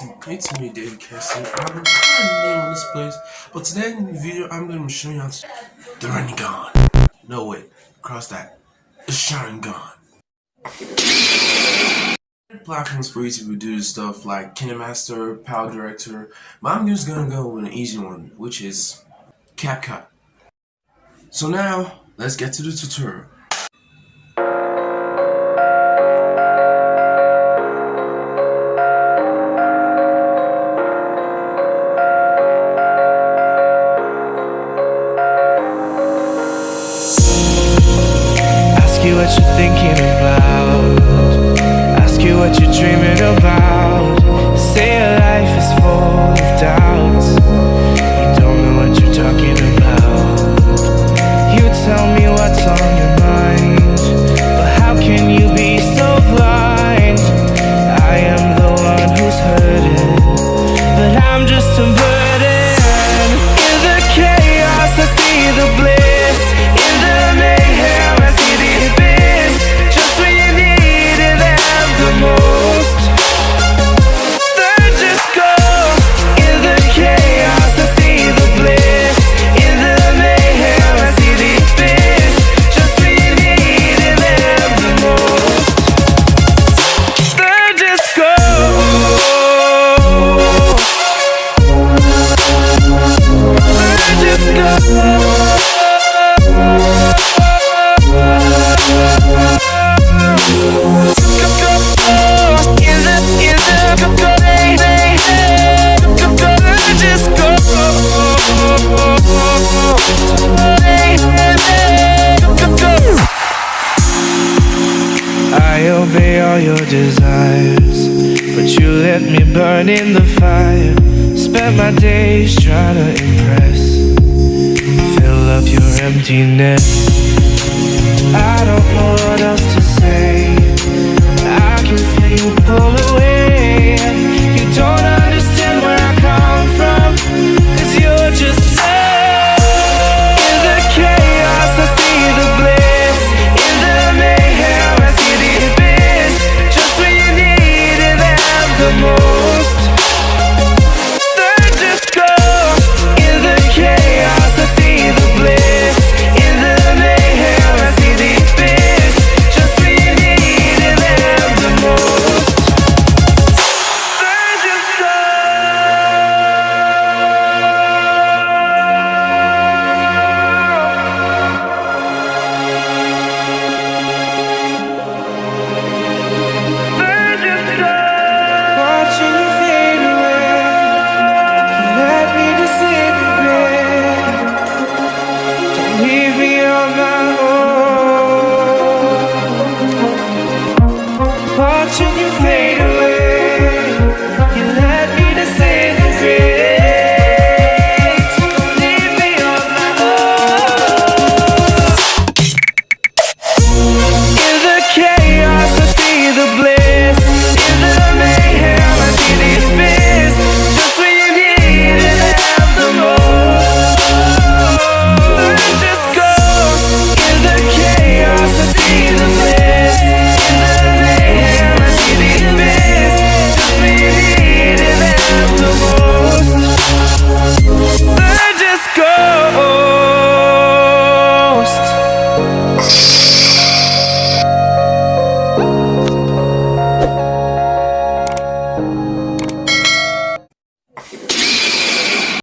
it's me, David Cassie. I've been trying to name on this place, but today in the video, I'm going to show you how to the running gun. No, wait, cross that. The Sharingan. Platforms for you to do stuff like KineMaster, Power Director, but I'm just gonna go with an easy one, which is CAPCUT. So now, let's get to the tutorial. Ask you what you're thinking about, ask you what you're dreaming about. Say your life is full of doubts, you don't know what you're talking about. You tell me what's on your mind, but how can you be so blind? I am the one who's hurting, but I'm just a burden. In the chaos I see the bliss, in the mayhem I see the abyss. Just when you needed them the most, they're just ghosts. In the chaos I see the bliss, in the mayhem I see the abyss. Just when you needed them the most, they're just ghosts. They're just ghosts. I obey all your desires, but you let me burn in the fire. Spent my days trying to impress, fill up your emptiness. I don't know what else to say, I can feel you pull away. You don't understand where I come from, 'cause you're just love. In the chaos I see the bliss, in the mayhem I see the abyss. Just when you needed them the most, they're just ghosts. In the chaos I see the bliss, in the mayhem I see the abyss. Just when you needed them the most, they're just watching you fade away. You let me disintegrate. Don't leave me on my own. Watching you fade away. You let me disintegrate. Don't leave me on my own. In the chaos I see the bliss, in the mayhem I see the abyss. Just when you needed them the most, they're just ghosts. In the chaos I see the bliss, in the mayhem I see the abyss. Just when you needed them the most, they're just ghosts.